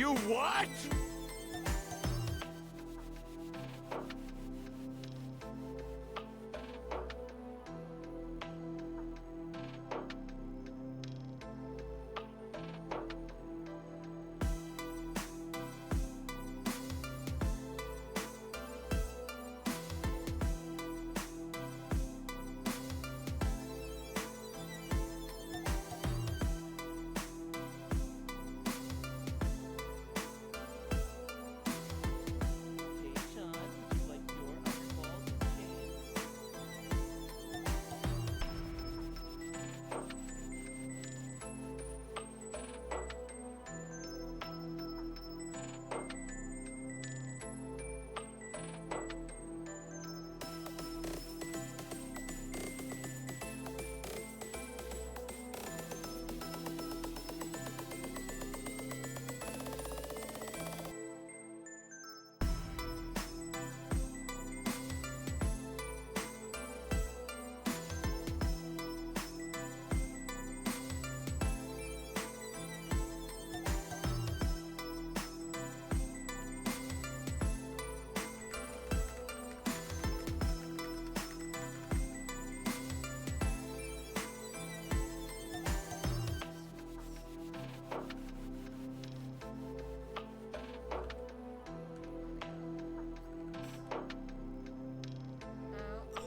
You what?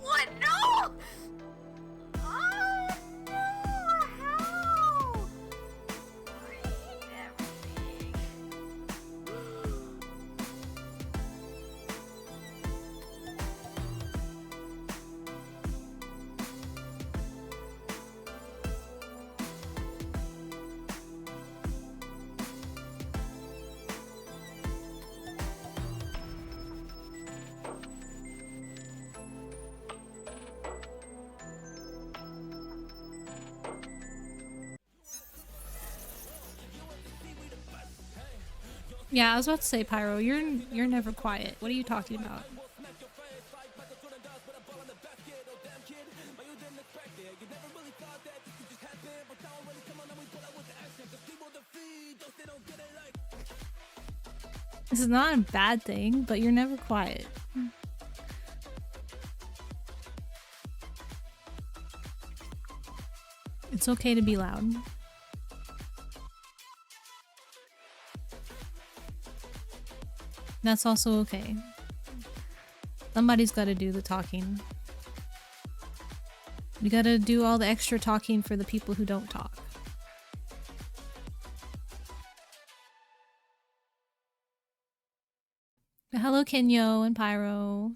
What? No! Oh no! How? I hate everything. Yeah, I was about to say, Pyro, you're never quiet. What are you talking about? This is not a bad thing, but you're never quiet. It's okay to be loud. That's also okay. Somebody's gotta do the talking. You gotta do all the extra talking for the people who don't talk. Hello, Kenyo and Pyro.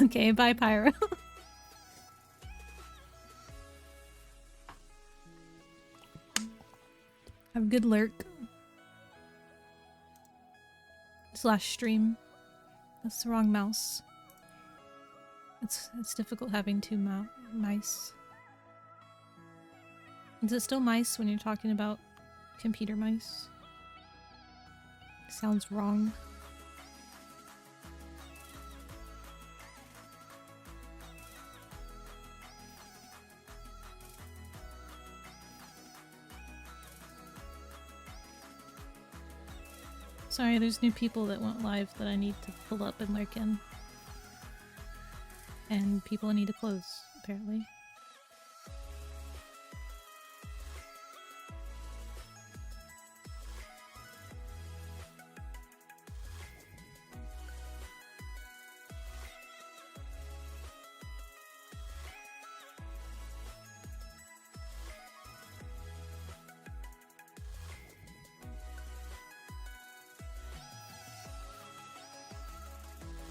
Okay, bye, Pyro. Have a good lurk. Slash stream. That's the wrong mouse. It's difficult having two mice. Is it still mice when you're talking about computer mice? Sounds wrong. Sorry, there's new people that went live that I need to pull up and lurk in. And people I need to close, apparently.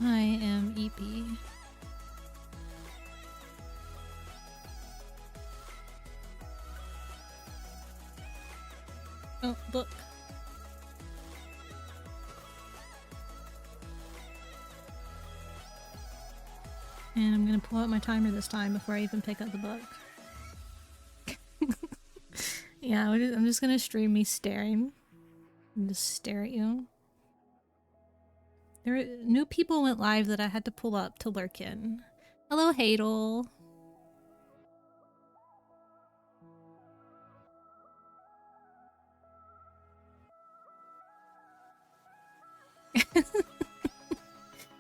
I am EP. Oh, book. And I'm gonna pull out my timer this time before I even pick up the book. Yeah, I'm just gonna stream me staring. And just stare at you. New people went live that I had to pull up to lurk in. Hello, Hadel.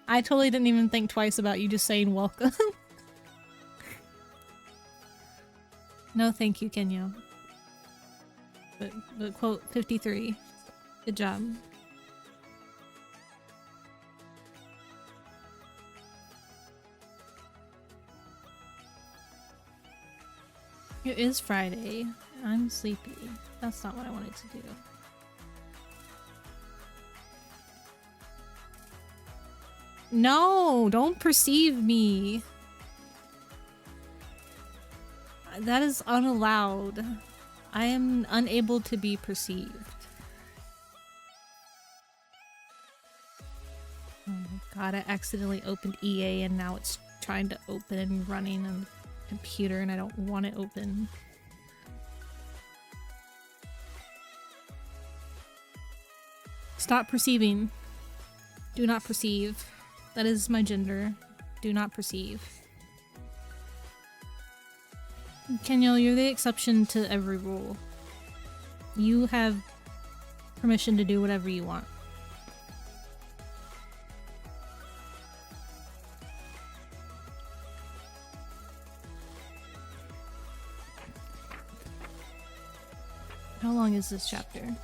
I totally didn't even think twice about you just saying welcome. No, thank you, Kenya. But quote 53. Good job. It is Friday. I'm sleepy. That's not what I wanted to do. No, don't perceive me. That is unallowed. I am unable to be perceived. Oh my god, I accidentally opened EA and now it's trying to open and running on the computer and I don't want it open. Stop perceiving. Do not perceive. That is my gender. Do not perceive. Kenyal, you're the exception to every rule. You have permission to do whatever you want. How long is this chapter?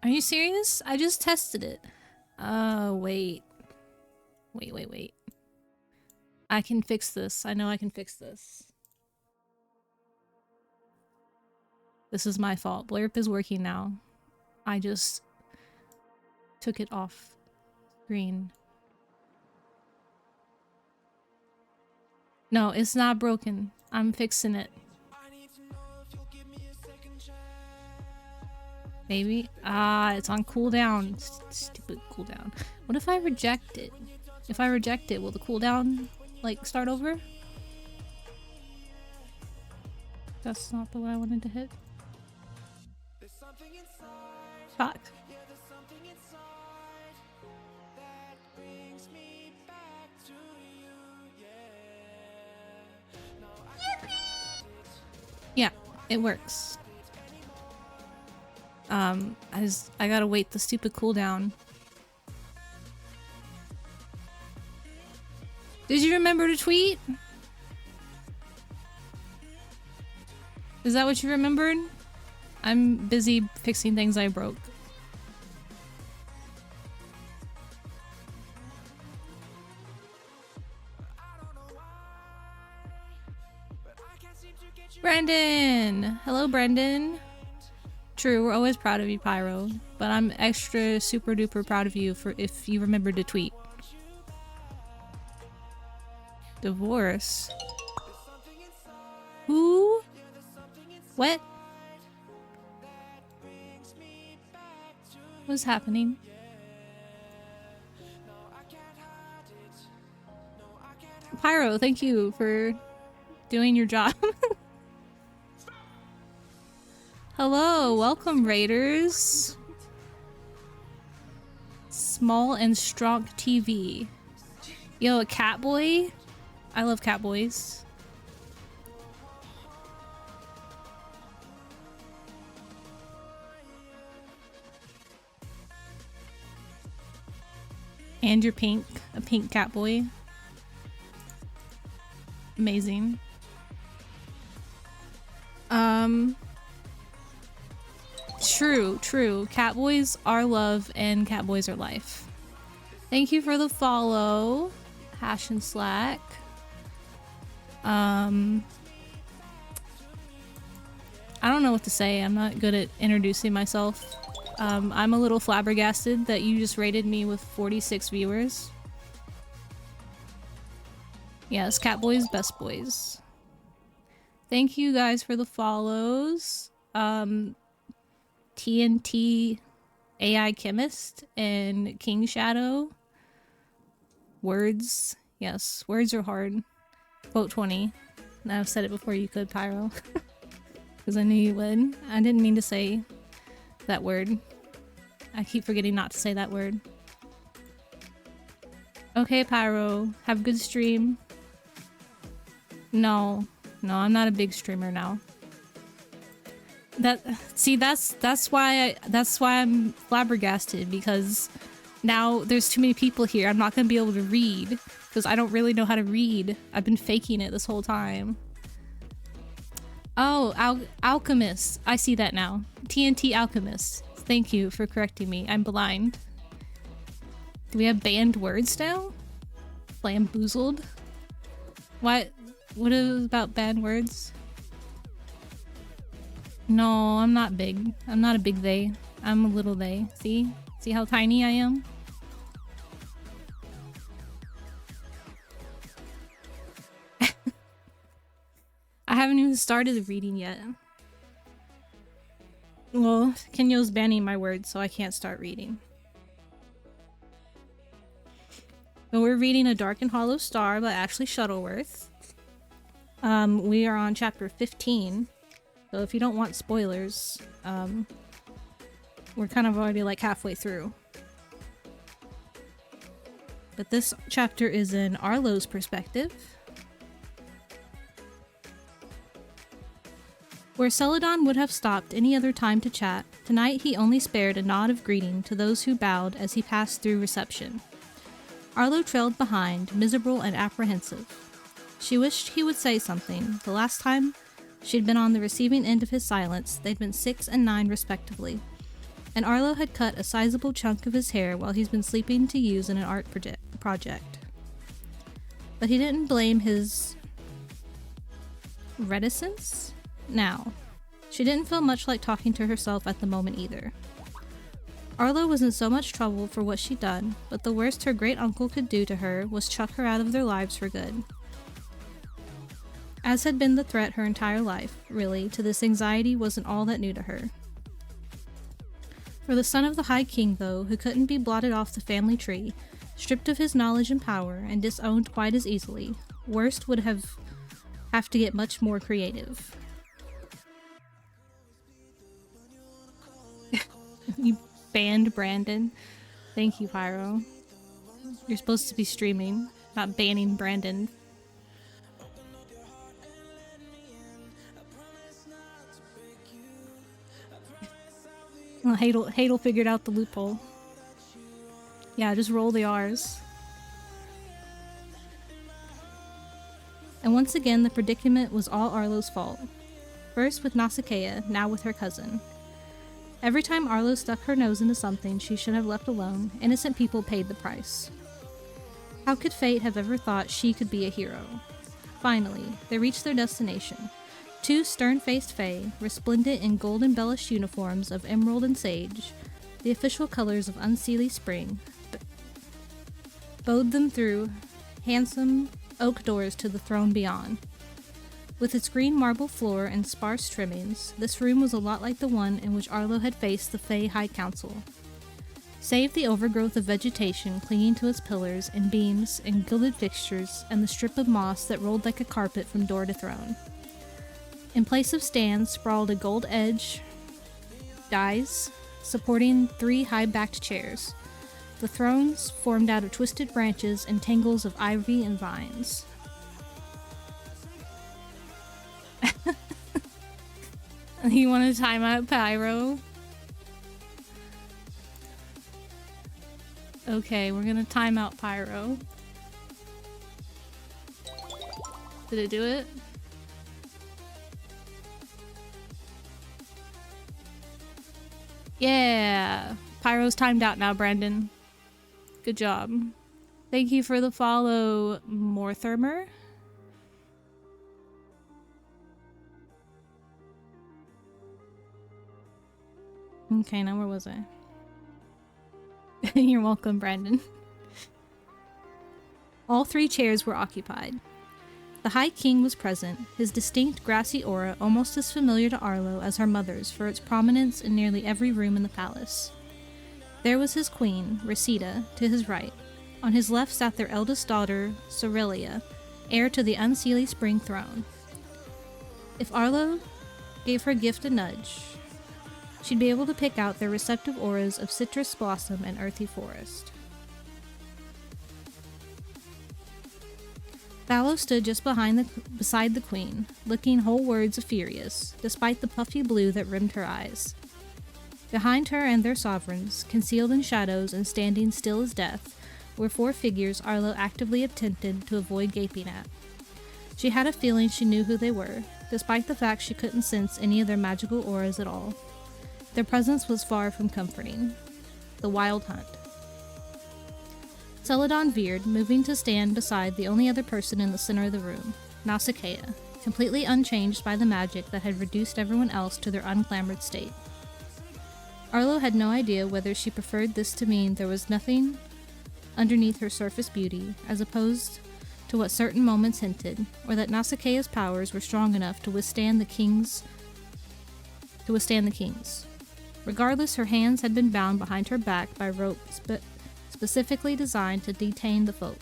Are you serious? I just tested it. Wait. Wait. I can fix this. I know I can fix this. This is my fault. Blurp is working now. I just took it off screen. No, it's not broken. I'm fixing it. Maybe? Ah, it's on cooldown. Stupid cooldown. What if I reject it? If I reject it, will the cooldown, like, start over? That's not the one I wanted to hit. Fuck. Yeah, it works. I gotta wait the stupid cooldown. Did you remember to tweet? Is that what you remembered? I'm busy fixing things I broke. Brendan! Hello, Brendan. True, we're always proud of you, Pyro, but I'm extra super duper proud of you for if you remembered to tweet. Divorce? Who? What? What's happening? Pyro, thank you for doing your job. Hello, welcome Raiders. Small and Strong TV. Yo, a cat boy? I love cat boys. And you're pink, a pink cat boy. Amazing. True. Catboys are love and catboys are life. Thank you for the follow. Hash and Slack. I don't know what to say. I'm not good at introducing myself. I'm a little flabbergasted that you just rated me with 46 viewers. Yes, catboys, best boys. Thank you guys for the follows. TNT AI Chemist and King Shadow. Words. Yes, words are hard. Quote 20. I've said it before you could, Pyro. Because I knew you would. I didn't mean to say that word. I keep forgetting not to say that word. Okay, Pyro. Have a good stream. No, I'm not a big streamer now. That's why I'm flabbergasted, because now there's too many people here. I'm not gonna be able to read because I don't really know how to read. I've been faking it this whole time. Oh, Alchemist. I see that now. TNT Alchemist. Thank you for correcting me. I'm blind. Do we have banned words now? Bamboozled? What is about banned words? No, I'm not big. I'm not a big they. I'm a little they. See? See how tiny I am? I haven't even started reading yet. Well, Kenyo's banning my words, so I can't start reading. But we're reading A Dark and Hollow Star by Ashley Shuttleworth. We are on chapter 15. So if you don't want spoilers, we're kind of already like halfway through. But this chapter is in Arlo's perspective. Where Celadon would have stopped any other time to chat, tonight he only spared a nod of greeting to those who bowed as he passed through reception. Arlo trailed behind, miserable and apprehensive. She wished he would say something. The last time she'd been on the receiving end of his silence, they'd been 6 and 9 respectively, and Arlo had cut a sizable chunk of his hair while he's been sleeping to use in an art project. But he didn't blame his reticence? Now, she didn't feel much like talking to herself at the moment either. Arlo was in so much trouble for what she'd done, but the worst her great-uncle could do to her was chuck her out of their lives for good. As had been the threat her entire life, really, to this anxiety wasn't all that new to her. For the son of the High King, though, who couldn't be blotted off the family tree, stripped of his knowledge and power, and disowned quite as easily, worst would have to get much more creative. You banned Brandon. Thank you, Pyro. You're supposed to be streaming, not banning Brandon. Well, Hadel figured out the loophole. Yeah, just roll the R's. And once again, the predicament was all Arlo's fault. First with Nausicaa, now with her cousin. Every time Arlo stuck her nose into something she should have left alone, innocent people paid the price. How could fate have ever thought she could be a hero? Finally, they reached their destination. 2 stern-faced fae, resplendent in gold-embellished uniforms of emerald and sage, the official colors of unseelie spring, bowed them through handsome oak doors to the throne beyond. With its green marble floor and sparse trimmings, this room was a lot like the one in which Arlo had faced the Fae High Council. Save the overgrowth of vegetation clinging to its pillars and beams and gilded fixtures and the strip of moss that rolled like a carpet from door to throne. In place of stands sprawled a gold-edged dais supporting 3 high-backed chairs. The thrones formed out of twisted branches and tangles of ivy and vines. You want to time out Pyro? Okay, we're gonna time out Pyro. Did it do it? Yeah! Pyro's timed out now, Brandon. Good job. Thank you for the follow, Morthermer. Okay, now where was I? You're welcome, Brandon. All 3 chairs were occupied. The High King was present, his distinct grassy aura almost as familiar to Arlo as her mother's for its prominence in nearly every room in the palace. There was his queen, Resita, to his right. On his left sat their eldest daughter, Cerelia, heir to the Unseelie Spring throne. If Arlo gave her gift a nudge, she'd be able to pick out their receptive auras of citrus blossom and earthy forest. Vallow stood just beside the queen, looking whole words of furious, despite the puffy blue that rimmed her eyes. Behind her and their sovereigns, concealed in shadows and standing still as death, were 4 figures Arlo actively attempted to avoid gaping at. She had a feeling she knew who they were, despite the fact she couldn't sense any of their magical auras at all. Their presence was far from comforting. The Wild Hunt. Celadon veered, moving to stand beside the only other person in the center of the room, Nausicaa, completely unchanged by the magic that had reduced everyone else to their unclamored state. Arlo had no idea whether she preferred this to mean there was nothing underneath her surface beauty, as opposed to what certain moments hinted, or that Nausicaa's powers were strong enough to withstand the kings. Regardless, her hands had been bound behind her back by ropes specifically designed to detain the folk.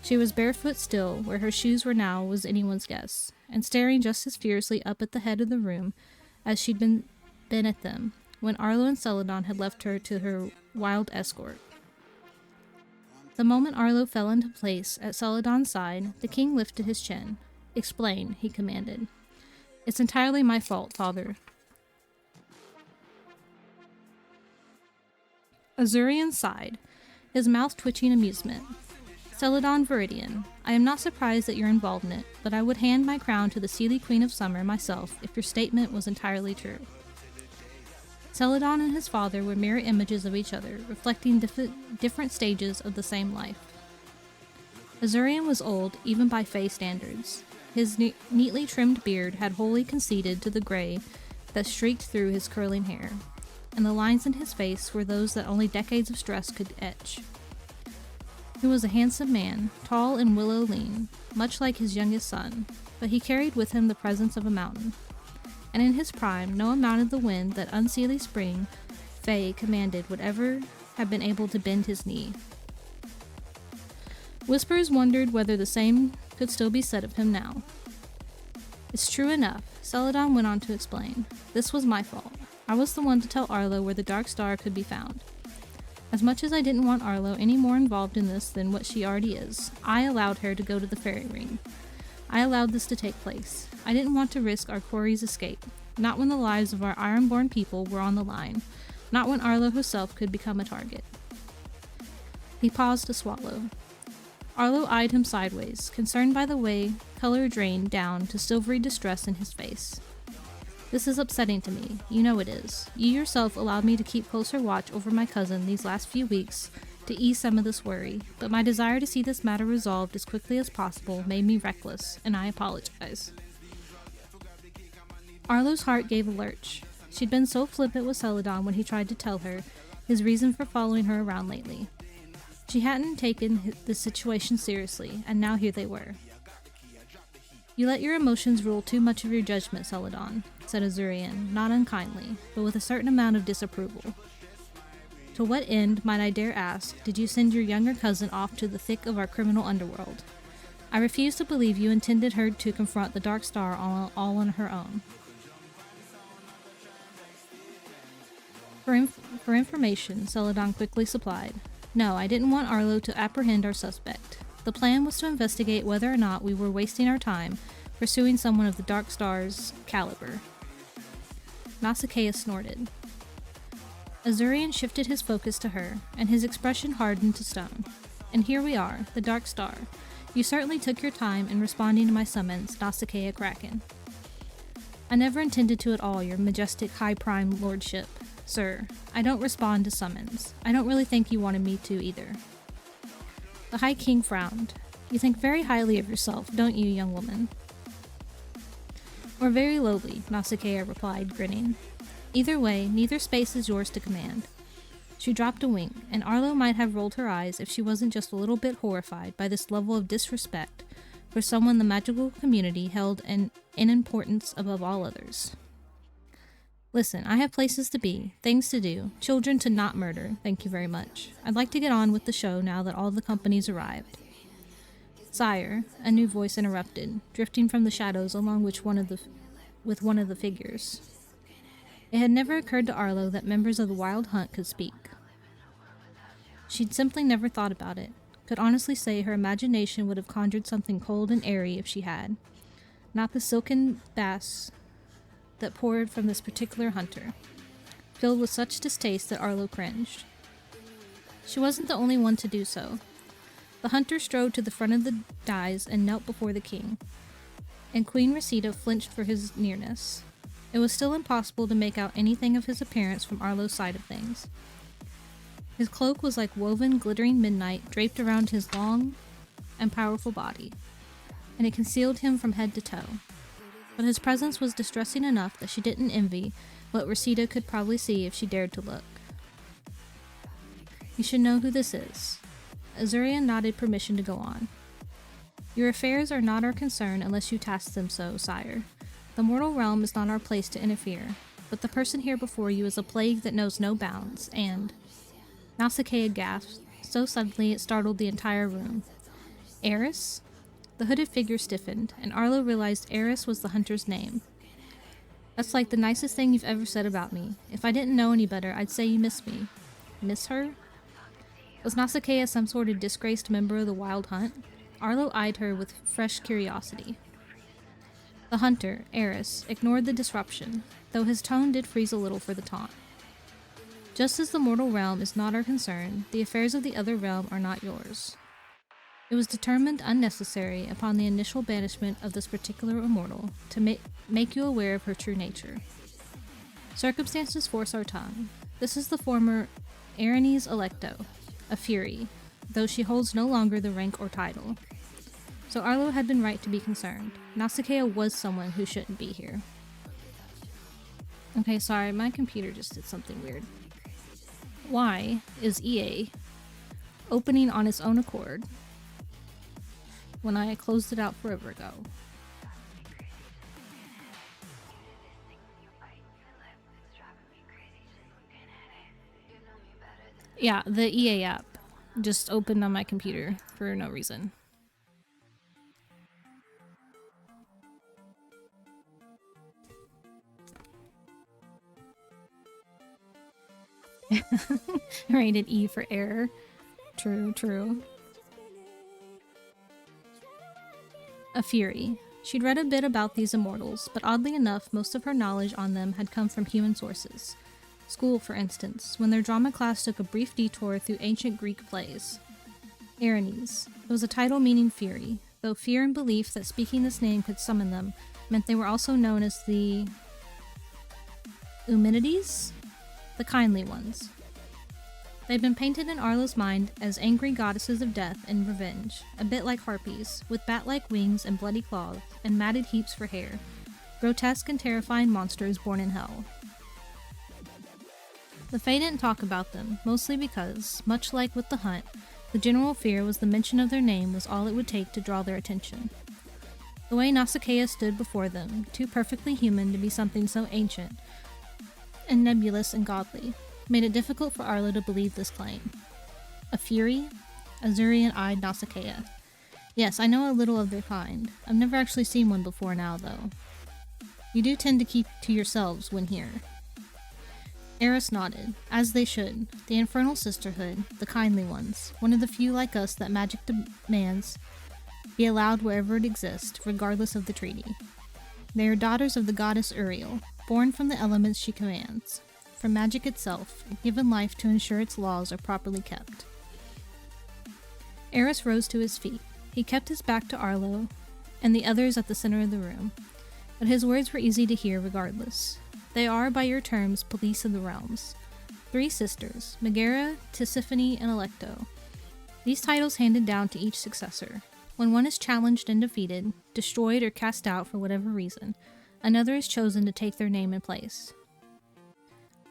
She was barefoot still, where her shoes were now was anyone's guess, and staring just as fiercely up at the head of the room as she'd been at them, when Arlo and Celadon had left her to her wild escort. The moment Arlo fell into place at Celadon's side, the king lifted his chin. "Explain," he commanded. "It's entirely my fault, father." Azurian sighed, his mouth twitching amusement. "Celadon Viridian, I am not surprised at your involvement, but I would hand my crown to the Seelie Queen of Summer myself if your statement was entirely true." Celadon and his father were mirror images of each other, reflecting different stages of the same life. Azurian was old, even by Fae standards. His neatly trimmed beard had wholly conceded to the gray that streaked through his curling hair, and the lines in his face were those that only decades of stress could etch. He was a handsome man, tall and willow lean, much like his youngest son, but he carried with him the presence of a mountain. And in his prime, no amount of the wind that Unseelie Spring Fae commanded would ever have been able to bend his knee. Whispers wondered whether the same could still be said of him now. "It's true enough," Celadon went on to explain. "This was my fault. I was the one to tell Arlo where the Dark Star could be found. As much as I didn't want Arlo any more involved in this than what she already is, I allowed her to go to the fairy ring. I allowed this to take place. I didn't want to risk our quarry's escape, not when the lives of our Ironborn people were on the line, not when Arlo herself could become a target." He paused to swallow. Arlo eyed him sideways, concerned by the way color drained down to silvery distress in his face. "This is upsetting to me. You know it is. You yourself allowed me to keep closer watch over my cousin these last few weeks to ease some of this worry, but my desire to see this matter resolved as quickly as possible made me reckless, and I apologize." Arlo's heart gave a lurch. She'd been so flippant with Celadon when he tried to tell her his reason for following her around lately. She hadn't taken the situation seriously, and now here they were. "You let your emotions rule too much of your judgment, Celadon," said Azurian, not unkindly, but with a certain amount of disapproval. "To what end, might I dare ask, did you send your younger cousin off to the thick of our criminal underworld? I refuse to believe you intended her to confront the Dark Star all on her own." For information, Celadon quickly supplied. "No, I didn't want Arlo to apprehend our suspect. The plan was to investigate whether or not we were wasting our time pursuing someone of the Dark Star's caliber." Nausicaa snorted. Azurian shifted his focus to her, and his expression hardened to stone. "And here we are, the Dark Star. You certainly took your time in responding to my summons, Nausicaa Kraken." "I never intended to at all, your majestic high prime lordship. Sir, I don't respond to summons. I don't really think you wanted me to either." The High King frowned. "You think very highly of yourself, don't you, young woman?" "Or very lowly," Nausicaa replied, grinning. "Either way, neither space is yours to command." She dropped a wink, and Arlo might have rolled her eyes if she wasn't just a little bit horrified by this level of disrespect for someone the magical community held in importance above all others. Listen, I have places to be, things to do, children to not murder, thank you very much. I'd like to get on with the show now that all the company's arrived. Sire, a new voice interrupted, drifting from the shadows along with one of the figures. It had never occurred to Arlo that members of the Wild Hunt could speak. She'd simply never thought about it, could honestly say her imagination would have conjured something cold and airy if she had, not the silken bass that poured from this particular hunter, filled with such distaste that Arlo cringed. She wasn't the only one to do so. The hunter strode to the front of the dais and knelt before the king, and Queen Reseda flinched for his nearness. It was still impossible to make out anything of his appearance from Arlo's side of things. His cloak was like woven, glittering midnight draped around his long and powerful body, and it concealed him from head to toe. But his presence was distressing enough that she didn't envy what Reseda could probably see if she dared to look. You should know who this is. Azurian nodded permission to go on. Your affairs are not our concern unless you task them so, sire. The mortal realm is not our place to interfere, but the person here before you is a plague that knows no bounds, and... Nausicaa gasped, so suddenly it startled the entire room. Eris? The hooded figure stiffened, and Arlo realized Eris was the hunter's name. That's like the nicest thing you've ever said about me. If I didn't know any better, I'd say you miss me. Miss her? Was Nausicaa some sort of disgraced member of the Wild Hunt? Arlo eyed her with fresh curiosity. The hunter, Eris, ignored the disruption, though his tone did freeze a little for the taunt. Just as the mortal realm is not our concern, the affairs of the other realm are not yours. It was determined unnecessary upon the initial banishment of this particular immortal to make you aware of her true nature. Circumstances force our tongue. This is the former Erinys Electo, a Fury, though she holds no longer the rank or title. So Arlo had been right to be concerned. Nausicaa was someone who shouldn't be here. Okay, sorry, my computer just did something weird. Why is EA opening on its own accord when I closed it out forever ago? Yeah, the EA app just opened on my computer for no reason. Rated E for error. True, true. A Fury. She'd read a bit about these immortals, but oddly enough, most of her knowledge on them had come from human sources. School, for instance, when their drama class took a brief detour through ancient Greek plays. Erinys. It was a title meaning fury, though fear and belief that speaking this name could summon them meant they were also known as the Eumenides? The kindly ones. They'd been painted in Arlo's mind as angry goddesses of death and revenge, a bit like harpies, with bat-like wings and bloody claws, and matted heaps for hair. Grotesque and terrifying monsters born in hell. The Fae didn't talk about them, mostly because, much like with the hunt, the general fear was the mention of their name was all it would take to draw their attention. The way Nausicaa stood before them, too perfectly human to be something so ancient, and nebulous and godly, made it difficult for Arlo to believe this claim. A Fury? Azurian-eyed Nausicaa. Yes, I know a little of their kind. I've never actually seen one before now, though. You do tend to keep to yourselves when here. Eris nodded, as they should. The Infernal Sisterhood, the kindly ones, one of the few like us that magic demands be allowed wherever it exists, regardless of the treaty. They are daughters of the goddess Uriel, born from the elements she commands, from magic itself, given life to ensure its laws are properly kept. Eris rose to his feet. He kept his back to Arlo and the others at the center of the room, but his words were easy to hear regardless. They are, by your terms, police of the realms. 3 sisters, Megara, Tisiphone, and Electo. These titles handed down to each successor. When one is challenged and defeated, destroyed or cast out for whatever reason, another is chosen to take their name and place.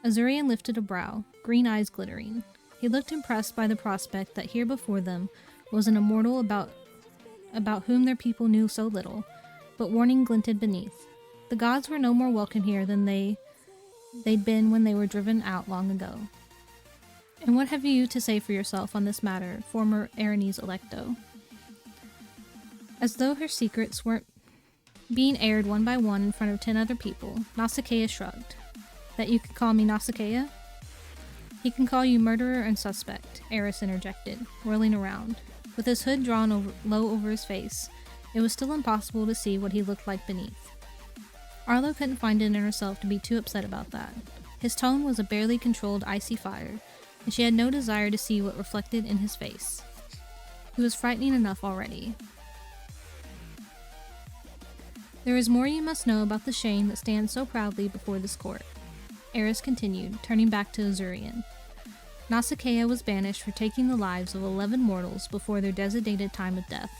Azurian lifted a brow, green eyes glittering. He looked impressed by the prospect that here before them was an immortal about whom their people knew so little, but warning glinted beneath. The gods were no more welcome here than they they'd been when they were driven out long ago. And what have you to say for yourself on this matter, former Aranese Electo? As though her secrets weren't being aired one by one in front of 10 other people, Nausicaa shrugged. That you can call me Nausicaa? He can call you murderer and suspect, Eris interjected, whirling around. With his hood drawn low over his face, it was still impossible to see what he looked like beneath. Arlo couldn't find it in herself to be too upset about that. His tone was a barely controlled icy fire, and she had no desire to see what reflected in his face. He was frightening enough already. There is more you must know about the shame that stands so proudly before this court, Eris continued, turning back to Azurian. Nausicaa was banished for taking the lives of 11 mortals before their designated time of death.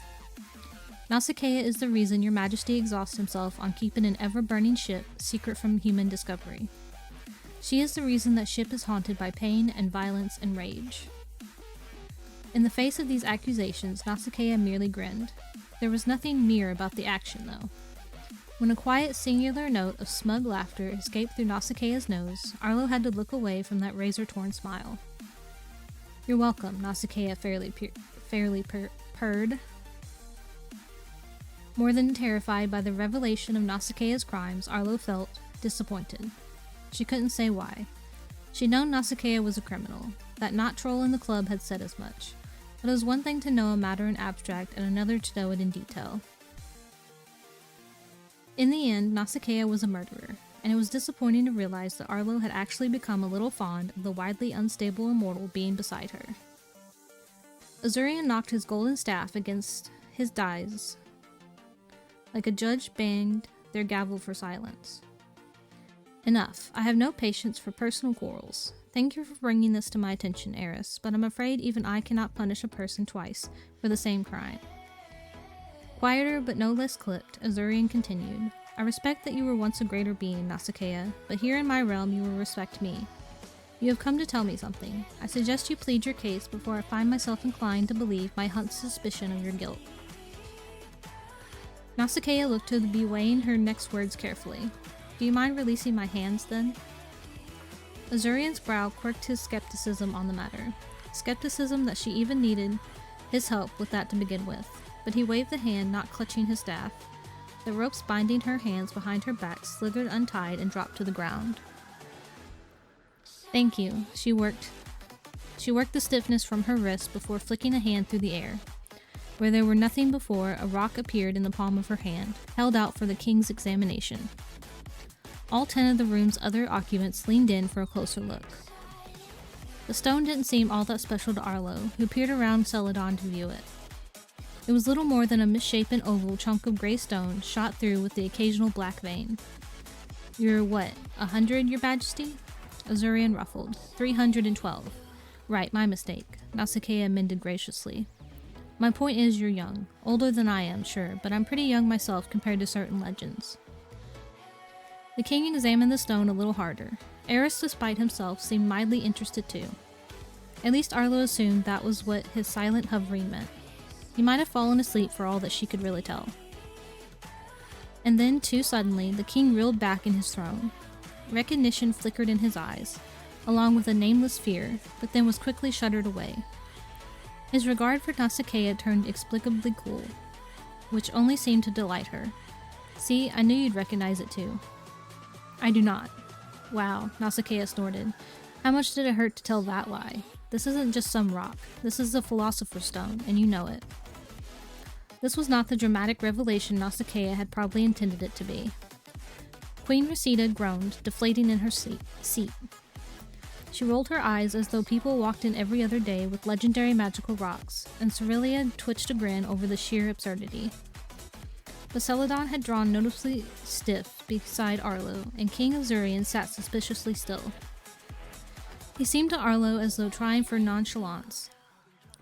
Nausicaa is the reason your majesty exhausts himself on keeping an ever-burning ship secret from human discovery. She is the reason that ship is haunted by pain and violence and rage. In the face of these accusations, Nausicaa merely grinned. There was nothing mere about the action, though. When a quiet, singular note of smug laughter escaped through Nausicaa's nose, Arlo had to look away from that razor-torn smile. You're welcome, Nausicaa fairly purred. More than terrified by the revelation of Nausicaa's crimes, Arlo felt disappointed. She couldn't say why. She'd known Nausicaa was a criminal. That knot troll in the club had said as much. But it was one thing to know a matter in abstract and another to know it in detail. In the end, Nausicaa was a murderer, and it was disappointing to realize that Arlo had actually become a little fond of the widely unstable immortal being beside her. Azurian knocked his golden staff against his dies, like a judge banged their gavel for silence. Enough. I have no patience for personal quarrels. Thank you for bringing this to my attention, Eris, but I'm afraid even I cannot punish a person twice for the same crime. Quieter but no less clipped, Azurian continued. I respect that you were once a greater being, Nausicaa, but here in my realm you will respect me. You have come to tell me something. I suggest you plead your case before I find myself inclined to believe my hunch suspicion of your guilt. Nausicaa looked to be weighing her next words carefully. Do you mind releasing my hands, then? Azurian's brow quirked his skepticism on the matter. Skepticism that she even needed his help with that to begin with. But he waved the hand, not clutching his staff. The ropes binding her hands behind her back slithered untied and dropped to the ground. Thank you. She worked the stiffness from her wrist before flicking a hand through the air. Where there were nothing before, a rock appeared in the palm of her hand, held out for the king's examination. All 10 of the room's other occupants leaned in for a closer look. The stone didn't seem all that special to Arlo, who peered around Celadon to view it. It was little more than a misshapen oval chunk of gray stone shot through with the occasional black vein. You're what, 100, your majesty? Azurian ruffled. 312. Right, my mistake. Nausicaa amended graciously. My point is you're young. Older than I am, sure, but I'm pretty young myself compared to certain legends. The king examined the stone a little harder. Eris, despite himself, seemed mildly interested too. At least Arlo assumed that was what his silent hovering meant. He might have fallen asleep for all that she could really tell. And then, too suddenly, the king reeled back in his throne. Recognition flickered in his eyes, along with a nameless fear, but then was quickly shuttered away. His regard for Nausicaa turned inexplicably cool, which only seemed to delight her. See, I knew you'd recognize it too. I do not. Wow, Nausicaa snorted. How much did it hurt to tell that lie? This isn't just some rock. This is the Philosopher's Stone, and you know it. This was not the dramatic revelation Nausicaa had probably intended it to be. Queen Reseda groaned, deflating in her seat. She rolled her eyes as though people walked in every other day with legendary magical rocks, and Cerelia twitched a grin over the sheer absurdity. But Celadon had drawn noticeably stiff beside Arlo, and King Azurian sat suspiciously still. He seemed to Arlo as though trying for nonchalance,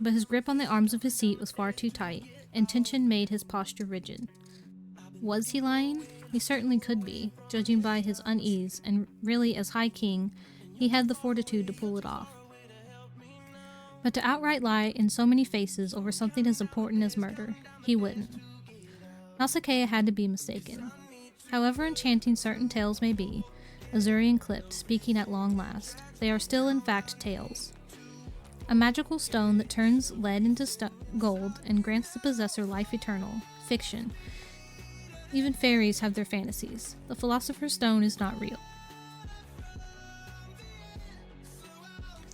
but his grip on the arms of his seat was far too tight, and tension made his posture rigid. Was he lying? He certainly could be, judging by his unease, and really, as High King, he had the fortitude to pull it off. But to outright lie in so many faces over something as important as murder, he wouldn't. Nausicaa had to be mistaken. However enchanting certain tales may be, Azurian clipped, speaking at long last. They are still, in fact, tales. A magical stone that turns lead into gold and grants the possessor life eternal. Fiction. Even fairies have their fantasies. The Philosopher's Stone is not real.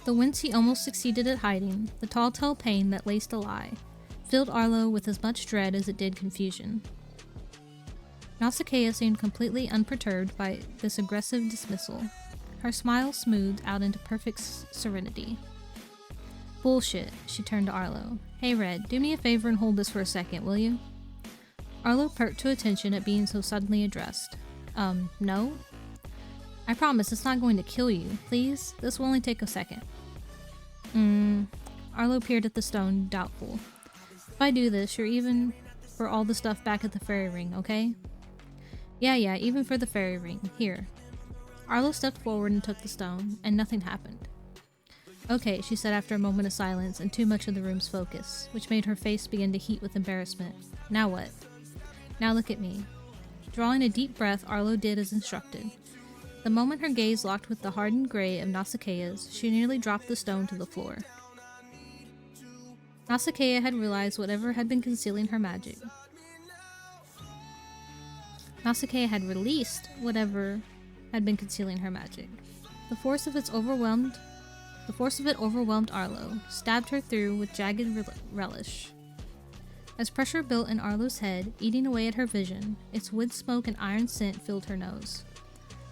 The wince he almost succeeded at hiding, the telltale pain that laced a lie, filled Arlo with as much dread as it did confusion. Nausicaa seemed completely unperturbed by this aggressive dismissal. Her smile smoothed out into perfect serenity. Bullshit, she turned to Arlo. Hey Red, do me a favor and hold this for a second, will you? Arlo perked to attention at being so suddenly addressed. No? I promise it's not going to kill you. Please? This will only take a second. Arlo peered at the stone, doubtful. If I do this, you're even for all the stuff back at the fairy ring, okay? Yeah, even for the fairy ring. Here. Arlo stepped forward and took the stone, and nothing happened. Okay, she said after a moment of silence and too much of the room's focus, which made her face begin to heat with embarrassment. Now what? Now look at me. Drawing a deep breath, Arlo did as instructed. The moment her gaze locked with the hardened gray of Nausicaa's, she nearly dropped the stone to the floor. Nausicaa had realized whatever had been concealing her magic. Nausicaa had released whatever had been concealing her magic. The force of it overwhelmed Arlo, stabbed her through with jagged relish. As pressure built in Arlo's head, eating away at her vision, its wood smoke and iron scent filled her nose.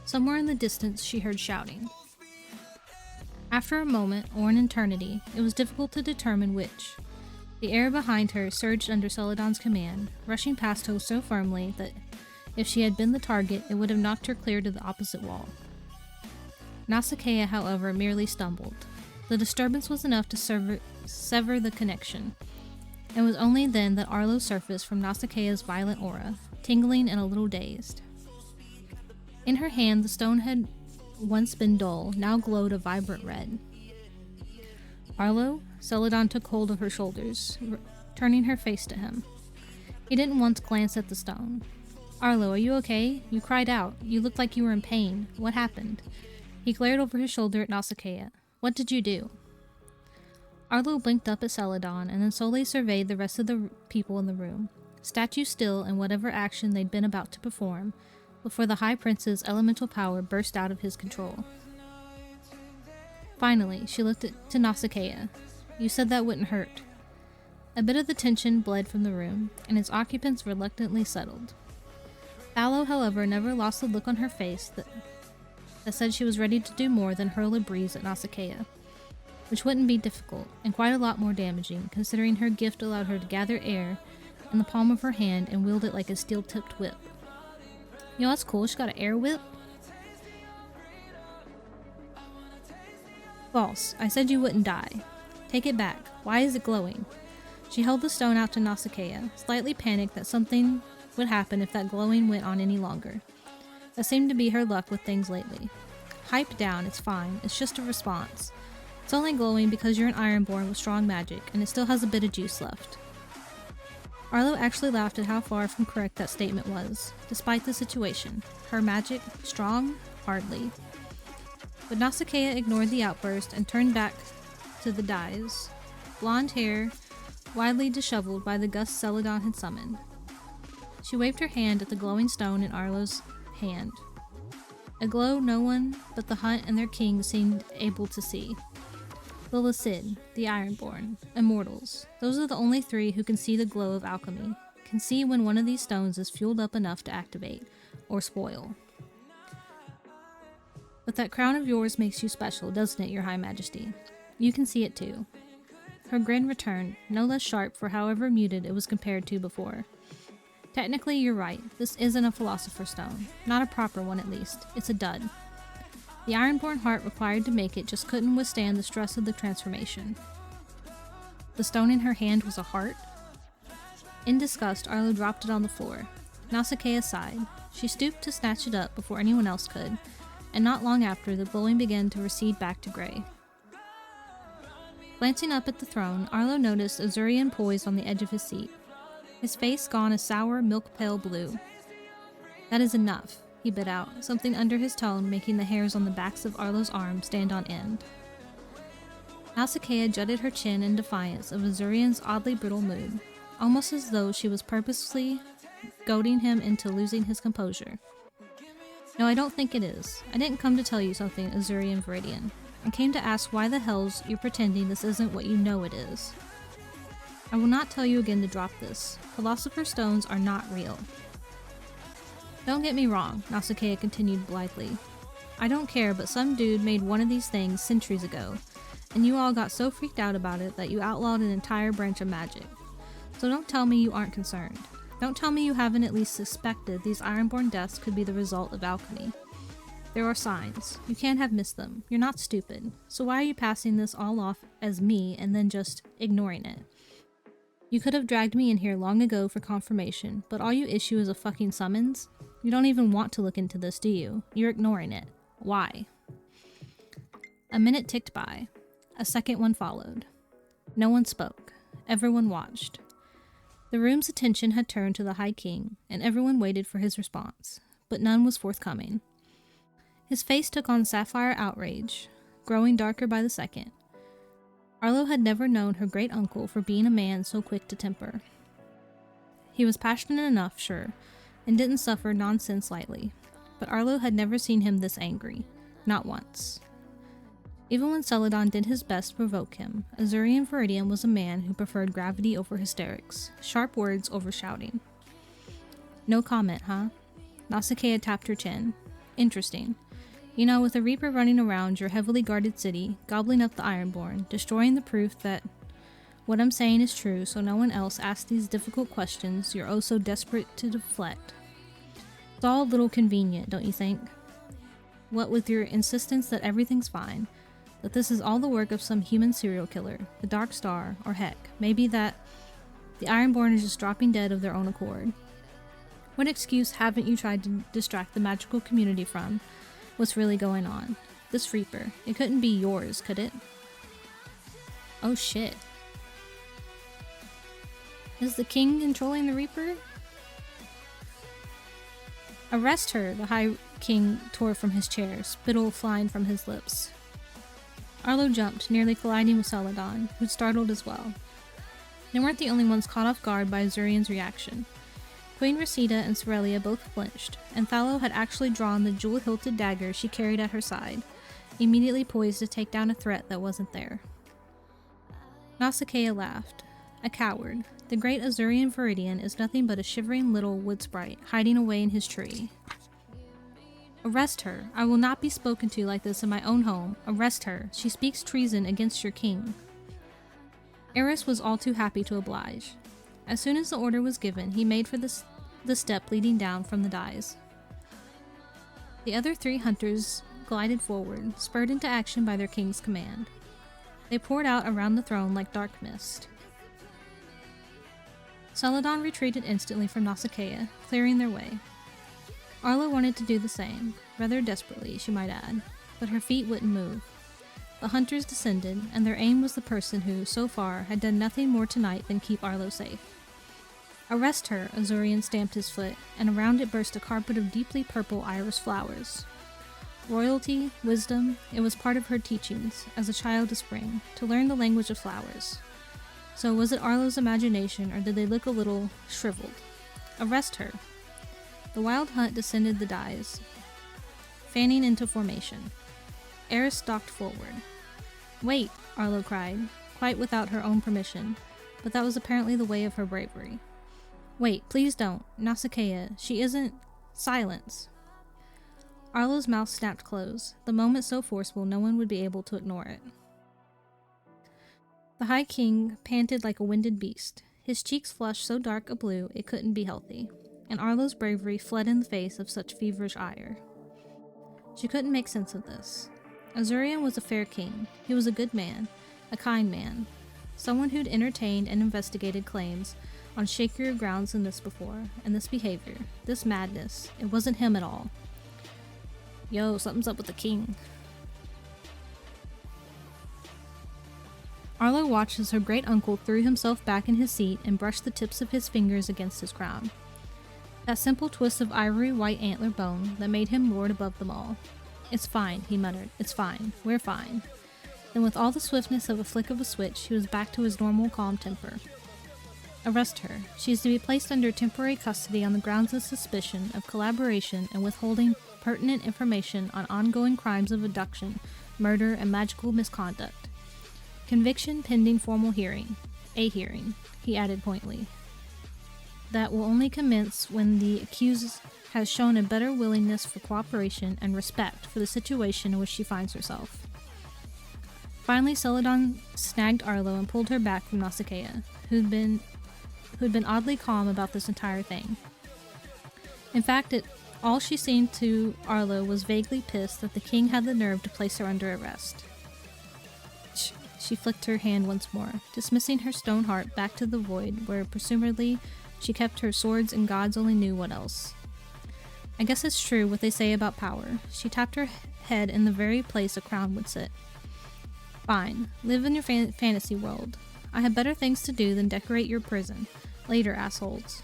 Somewhere in the distance, she heard shouting. After a moment, or an eternity, it was difficult to determine which. The air behind her surged under Celadon's command, rushing past her so firmly that if she had been the target, it would have knocked her clear to the opposite wall. Nausicaa, however, merely stumbled. The disturbance was enough to sever the connection. It was only then that Arlo surfaced from Nausicaa's violent aura, tingling and a little dazed. In her hand, the stone had once been dull, now glowed a vibrant red. Arlo? Celadon took hold of her shoulders, turning her face to him. He didn't once glance at the stone. Arlo, are you okay? You cried out. You looked like you were in pain. What happened? He glared over his shoulder at Nausicaa. What did you do? Arlo blinked up at Celadon and then slowly surveyed the rest of the people in the room, statue still in whatever action they'd been about to perform, before the High Prince's elemental power burst out of his control. Finally, she looked to Nausicaa. You said that wouldn't hurt. A bit of the tension bled from the room, and its occupants reluctantly settled. Thallo, however, never lost the look on her face that said she was ready to do more than hurl a breeze at Nausicaa, which wouldn't be difficult, and quite a lot more damaging, considering her gift allowed her to gather air in the palm of her hand and wield it like a steel-tipped whip. Yo, that's cool, she got an air whip? False. I said you wouldn't die. Take it back. Why is it glowing? She held the stone out to Nausicaa, slightly panicked that something would happen if that glowing went on any longer. That seemed to be her luck with things lately. Hype down, it's fine. It's just a response. It's only glowing because you're an Ironborn with strong magic, and it still has a bit of juice left. Arlo actually laughed at how far from correct that statement was, despite the situation. Her magic? Strong? Hardly. But Nausicaa ignored the outburst and turned back to the dyes, blonde hair widely disheveled by the gust Celadon had summoned. She waved her hand at the glowing stone in Arlo's hand. A glow no one but the Hunt and their king seemed able to see. The Lycid, the Ironborn, Immortals, those are the only three who can see the glow of alchemy, can see when one of these stones is fueled up enough to activate, or spoil. But that crown of yours makes you special, doesn't it, Your High Majesty? You can see it too. Her grin returned, no less sharp for however muted it was compared to before. Technically, you're right. This isn't a Philosopher's Stone. Not a proper one, at least. It's a dud. The Ironborn heart required to make it just couldn't withstand the stress of the transformation. The stone in her hand was a heart? In disgust, Arlo dropped it on the floor. Nausicaa sighed. She stooped to snatch it up before anyone else could, and not long after, the glowing began to recede back to gray. Glancing up at the throne, Arlo noticed Azurian poised on the edge of his seat, his face gone a sour, milk-pale blue. That is enough. he bit out, something under his tone making the hairs on the backs of Arlo's arms stand on end. Nausicaa jutted her chin in defiance of Azurian's oddly brittle mood, almost as though she was purposely goading him into losing his composure. No, I don't think it is. I didn't come to tell you something, Azurian Viridian. I came to ask why the hells you're pretending this isn't what you know it is. I will not tell you again to drop this. Philosopher's stones are not real. Don't get me wrong, Nausicaa continued blithely. I don't care, but some dude made one of these things centuries ago, and you all got so freaked out about it that you outlawed an entire branch of magic. So don't tell me you aren't concerned. Don't tell me you haven't at least suspected these Ironborn deaths could be the result of alchemy. There are signs. You can't have missed them. You're not stupid. So why are you passing this all off as me and then just ignoring it? You could have dragged me in here long ago for confirmation, but all you issue is a fucking summons? You don't even want to look into this, do you? You're ignoring it. Why? A minute ticked by. A second one followed. No one spoke. Everyone watched. The room's attention had turned to the High King, and everyone waited for his response, but none was forthcoming. His face took on sapphire outrage, growing darker by the second. Arlo had never known her great-uncle for being a man so quick to temper. He was passionate enough, sure, and didn't suffer nonsense lightly, but Arlo had never seen him this angry, not once. Even when Celadon did his best to provoke him, Azurian Viridian was a man who preferred gravity over hysterics, sharp words over shouting. No comment, huh? Nausicaa tapped her chin. Interesting. You know, with a Reaper running around your heavily guarded city, gobbling up the Ironborn, destroying the proof that what I'm saying is true so no one else asks these difficult questions you're oh so desperate to deflect. It's all a little convenient, don't you think? What with your insistence that everything's fine, that this is all the work of some human serial killer, the Dark Star, or heck, maybe that the Ironborn is just dropping dead of their own accord. What excuse haven't you tried to distract the magical community from what's really going on? This Reaper, it couldn't be yours, could it? Oh shit. Is the king controlling the Reaper? Arrest her, the High King tore from his chair, spittle flying from his lips. Arlo jumped, nearly colliding with Celadon, who'd startled as well. They weren't the only ones caught off guard by Azurian's reaction. Queen Reseda and Sorelia both flinched, and Thallo had actually drawn the jewel-hilted dagger she carried at her side, immediately poised to take down a threat that wasn't there. Nausicaa laughed. A coward. The great Azurian Viridian is nothing but a shivering little wood sprite hiding away in his tree. Arrest her. I will not be spoken to like this in my own home. Arrest her. She speaks treason against your king. Eris was all too happy to oblige. As soon as the order was given, he made for the step leading down from the dais. The other 3 hunters glided forward, spurred into action by their king's command. They poured out around the throne like dark mist. Celadon retreated instantly from Nausicaa, clearing their way. Arlo wanted to do the same, rather desperately, she might add, but her feet wouldn't move. The hunters descended, and their aim was the person who, so far, had done nothing more tonight than keep Arlo safe. Arrest her, Azurian stamped his foot, and around it burst a carpet of deeply purple iris flowers. Royalty, wisdom, it was part of her teachings, as a child to spring, to learn the language of flowers. So was it Arlo's imagination, or did they look a little shriveled? Arrest her. The wild hunt descended the dais, fanning into formation. Eris stalked forward. Wait, Arlo cried, quite without her own permission, but that was apparently the way of her bravery. Wait, please don't. Nausicaa, she isn't... Silence. Arlo's mouth snapped closed, the moment so forceful no one would be able to ignore it. The High King panted like a winded beast, his cheeks flushed so dark a blue it couldn't be healthy, and Arlo's bravery fled in the face of such feverish ire. She couldn't make sense of this. Azurian was a fair king. He was a good man, a kind man, someone who'd entertained and investigated claims on shakier grounds than this before, and this behavior, this madness, it wasn't him at all. Yo, something's up with the king. Arlo watched as her great-uncle threw himself back in his seat and brushed the tips of his fingers against his crown. That simple twist of ivory white antler bone that made him lord above them all. "It's fine," he muttered. "It's fine. We're fine." Then with all the swiftness of a flick of a switch, he was back to his normal calm temper. "Arrest her. She is to be placed under temporary custody on the grounds of suspicion of collaboration and withholding pertinent information on ongoing crimes of abduction, murder, and magical misconduct. Conviction pending formal hearing. A hearing," he added pointedly. "That will only commence when the accused has shown a better willingness for cooperation and respect for the situation in which she finds herself." Finally, Celadon snagged Arlo and pulled her back from Nausicaa, who'd been oddly calm about this entire thing. In fact, all she seemed to Arlo was vaguely pissed that the king had the nerve to place her under arrest. She flicked her hand once more, dismissing her stone heart back to the void where, presumably, she kept her swords and gods only knew what else. "I guess it's true what they say about power." She tapped her head in the very place a crown would sit. "Fine. Live in your fantasy world. I have better things to do than decorate your prison. Later, assholes."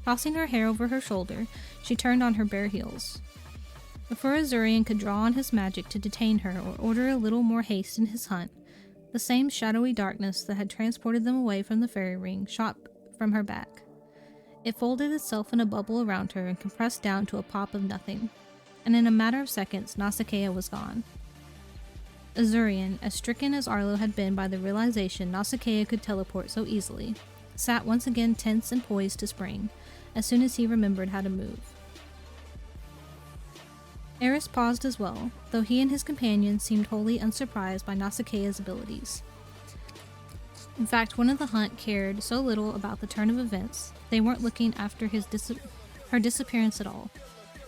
Tossing her hair over her shoulder, she turned on her bare heels. Before Azurian could draw on his magic to detain her or order a little more haste in his hunt, the same shadowy darkness that had transported them away from the fairy ring shot from her back. It folded itself in a bubble around her and compressed down to a pop of nothing, and in a matter of seconds, Nausicaa was gone. Azurian, as stricken as Arlo had been by the realization Nausicaa could teleport so easily, sat once again tense and poised to spring, as soon as he remembered how to move. Eris paused as well, though he and his companion seemed wholly unsurprised by Nausicaa's abilities. In fact, one of the hunt cared so little about the turn of events, they weren't looking after her disappearance at all.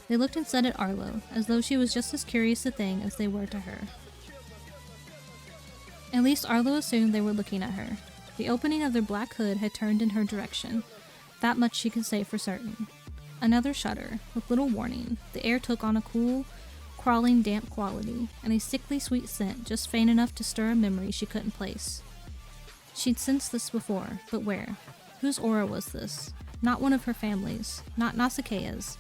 They looked instead at Arlo, as though she was just as curious a thing as they were to her. At least Arlo assumed they were looking at her. The opening of their black hood had turned in her direction. That much she could say for certain. Another shudder. With little warning, the air took on a cool, crawling, damp quality, and a sickly sweet scent just faint enough to stir a memory she couldn't place. She'd sensed this before, but where? Whose aura was this? Not one of her family's. Not Nausicaa's.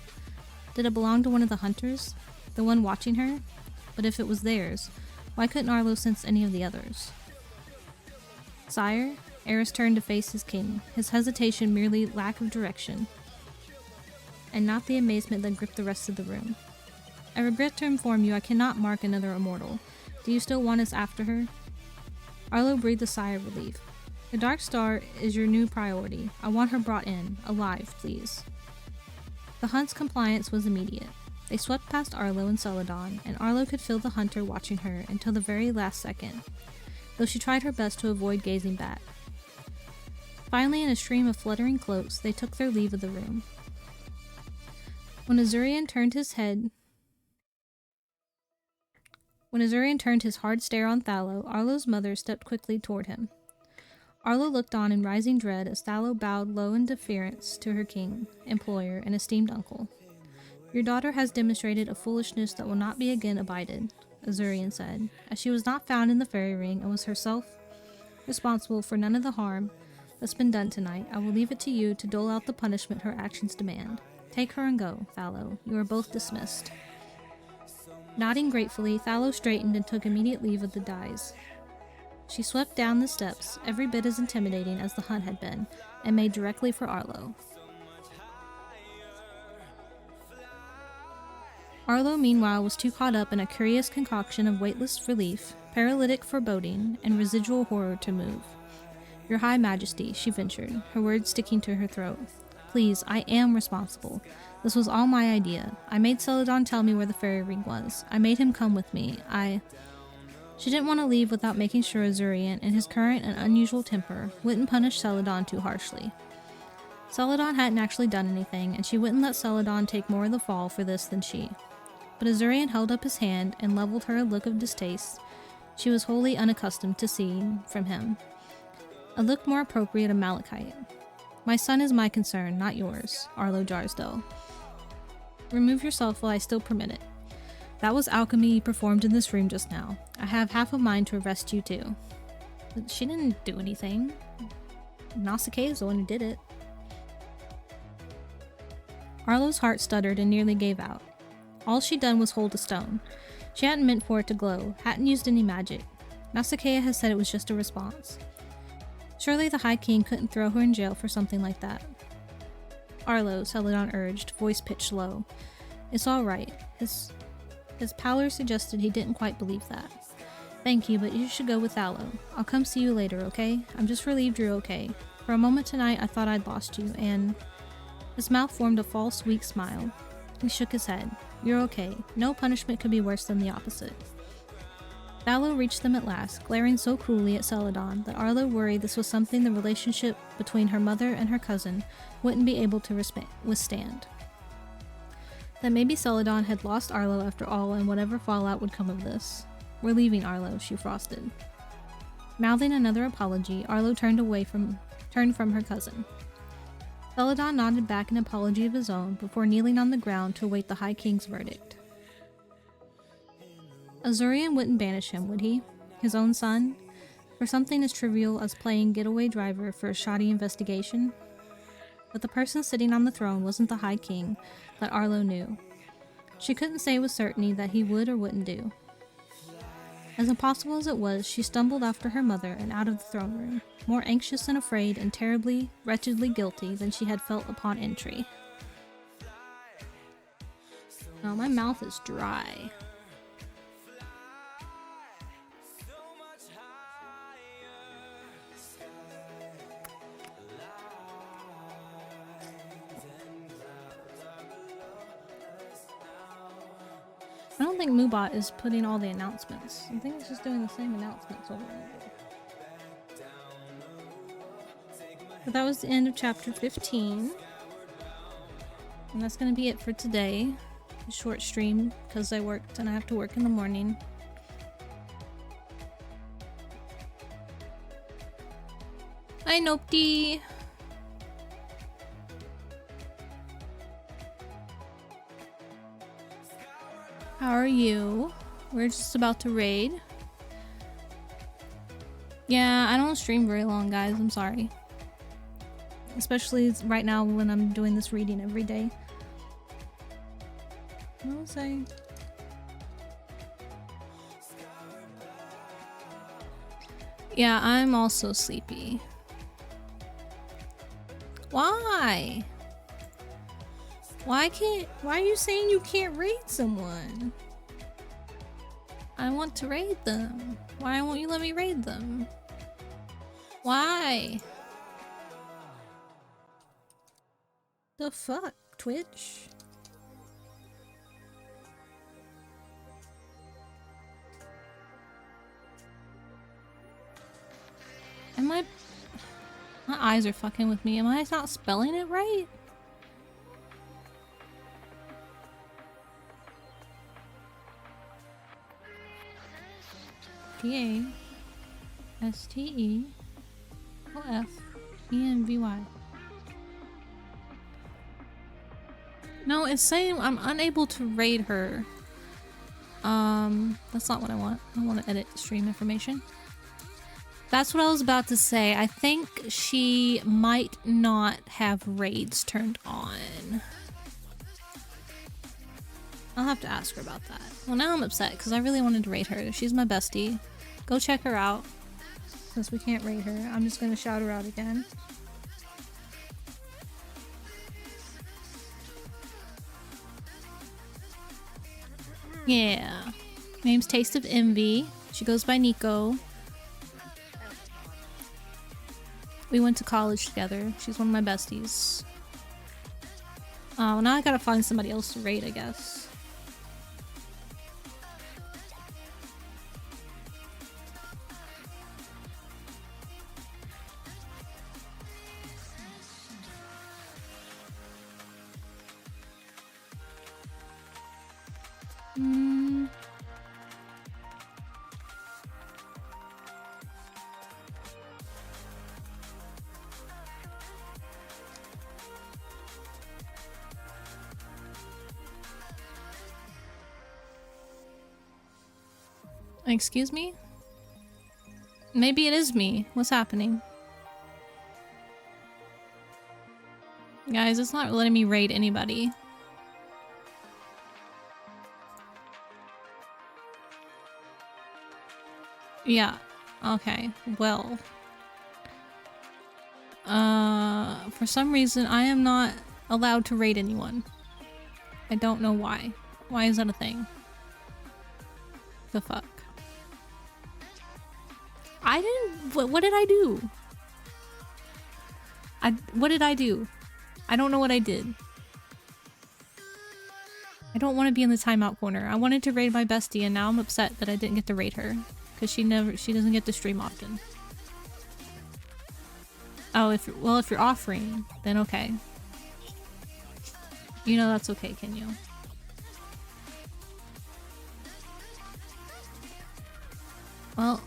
Did it belong to one of the hunters? The one watching her? But if it was theirs, why couldn't Arlo sense any of the others? "Sire?" Eris turned to face his king, his hesitation merely lack of direction, and not the amazement that gripped the rest of the room. "I regret to inform you I cannot mark another immortal. Do you still want us after her?" Arlo breathed a sigh of relief. "The Dark Star is your new priority. I want her brought in, alive, please." The hunt's compliance was immediate. They swept past Arlo and Celadon, and Arlo could feel the hunter watching her until the very last second, though she tried her best to avoid gazing back. Finally, in a stream of fluttering cloaks, they took their leave of the room. When Azurian turned his hard stare on Thallo, Arlo's mother stepped quickly toward him. Arlo looked on in rising dread as Thallo bowed low in deference to her king, employer, and esteemed uncle. "Your daughter has demonstrated a foolishness that will not be again abided," Azurian said. "As she was not found in the fairy ring and was herself responsible for none of the harm that's been done tonight, I will leave it to you to dole out the punishment her actions demand. Take her and go, Thallo. You are both dismissed." Nodding gratefully, Thallo straightened and took immediate leave of the Dyes. She swept down the steps, every bit as intimidating as the hunt had been, and made directly for Arlo. Arlo, meanwhile, was too caught up in a curious concoction of weightless relief, paralytic foreboding, and residual horror to move. "Your High Majesty," she ventured, her words sticking to her throat. "Please, I am responsible. This was all my idea. I made Celadon tell me where the fairy ring was. I made him come with me. She didn't want to leave without making sure Azurian, in his current and unusual temper, wouldn't punish Celadon too harshly. Celadon hadn't actually done anything, and she wouldn't let Celadon take more of the fall for this than she. But Azurian held up his hand and leveled her a look of distaste she was wholly unaccustomed to seeing from him. A look more appropriate of Malachite. "My son is my concern, not yours, Arlo Jarsdell. Remove yourself while I still permit it. That was alchemy performed in this room just now. I have half a mind to arrest you too." But she didn't do anything. Nausicaa is the one who did it. Arlo's heart stuttered and nearly gave out. All she'd done was hold a stone. She hadn't meant for it to glow, hadn't used any magic. Masakea had said it was just a response. Surely the High King couldn't throw her in jail for something like that. Arlo, Celadon urged, voice pitched low. It's all right. His pallor suggested he didn't quite believe that. Thank you, but you should go with Aloe. I'll come see you later, okay? I'm just relieved you're okay. For a moment tonight, I thought I'd lost you, and... His mouth formed a false, weak smile. He shook his head. You're okay. No punishment could be worse than the opposite. Aloe reached them at last, glaring so cruelly at Celadon that Arlo worried this was something the relationship between her mother and her cousin wouldn't be able to withstand. That maybe Celadon had lost Arlo after all, and whatever fallout would come of this. We're leaving, Arlo, she frosted. Mouthing another apology, Arlo turned from her cousin. Celadon nodded back an apology of his own before kneeling on the ground to await the High King's verdict. Azurian wouldn't banish him, would he? His own son? For something as trivial as playing getaway driver for a shoddy investigation? But the person sitting on the throne wasn't the High King, that Arlo knew. She couldn't say with certainty that he would or wouldn't do. As impossible as it was, she stumbled after her mother and out of the throne room, more anxious and afraid and terribly, wretchedly guilty than she had felt upon entry. Oh, my mouth is dry. I don't think Moobot is putting all the announcements. I think it's just doing the same announcements over and over. But that was the end of chapter 15. And that's going to be it for today. A short stream because I worked and I have to work in the morning. Hi, Nopty! How are you? We're just about to raid. Yeah, I don't stream very long, guys. I'm sorry. Especially right now when I'm doing this reading every day. What was I? Yeah, I'm also sleepy. Why? Why are you saying you can't raid someone? I want to raid them. Why won't you let me raid them? Why? The fuck, Twitch? Am I... My eyes are fucking with me. Am I not spelling it right? T-A-S-T-E-O-F-E-N-V-Y. No, it's saying I'm unable to raid her. That's not what I want. I want to edit stream information. That's what I was about to say. I think she might not have raids turned on. I'll have to ask her about that. Well, now I'm upset because I really wanted to raid her. She's my bestie. Go check her out. Since we can't raid her, I'm just gonna shout her out again. Yeah. Name's Taste of Envy. She goes by Nico. We went to college together. She's one of my besties. Oh, now I gotta find somebody else to raid, I guess. Excuse me? Maybe it is me. What's happening? Guys, it's not letting me raid anybody. Yeah. Okay. Well. For some reason, I am not allowed to raid anyone. I don't know why. Why is that a thing? The fuck? I didn't... What did I do? What did I do? I don't know what I did. I don't want to be in the timeout corner. I wanted to raid my bestie and now I'm upset that I didn't get to raid her. Because she doesn't get to stream often. Oh, if you're offering, then okay. You know that's okay, can you? Well,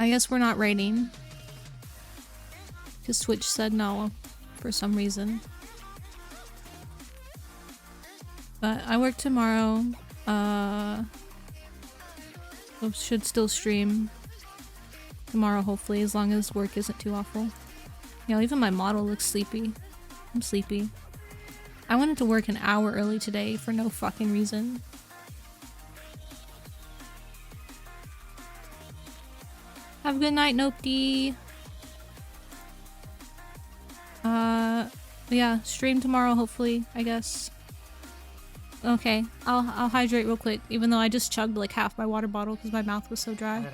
I guess we're not raiding. Because Twitch said no for some reason. But I work tomorrow. Should still stream tomorrow, hopefully, as long as work isn't too awful. You know, even my model looks sleepy. I'm sleepy. I wanted to work an hour early today for no fucking reason. Have a good night, Nopey. Yeah, stream tomorrow, hopefully, I guess. Okay, I'll hydrate real quick, even though I just chugged like half my water bottle because my mouth was so dry.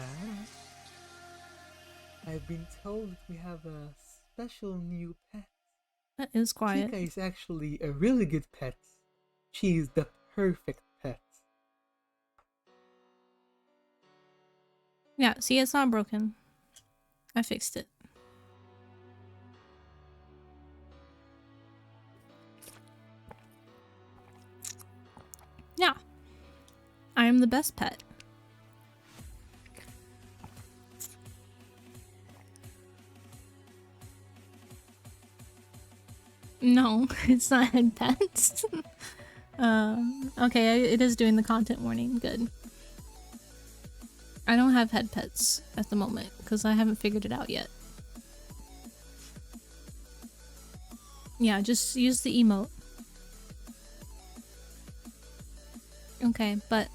I've been told we have a special new pet. That is quiet. Chica is actually a really good pet. She's the perfect pet. Yeah, see, it's not broken. I fixed it. Yeah. I am the best pet. No, it's not head pets. Okay, it is doing the content warning. Good. I don't have head pets at the moment because I haven't figured it out yet. Yeah, just use the emote. Okay, but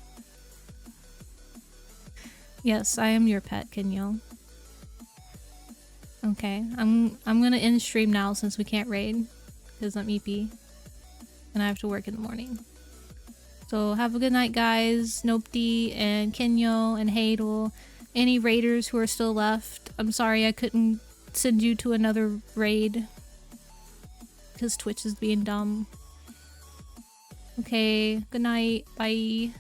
yes, I am your pet, Kenyo. Okay, I'm gonna end stream now since we can't raid because I'm EP and I have to work in the morning. So have a good night, guys. Nopey and Kenyo and Hadel. Any raiders who are still left, I'm sorry I couldn't send you to another raid because Twitch is being dumb. Okay, good night. Bye.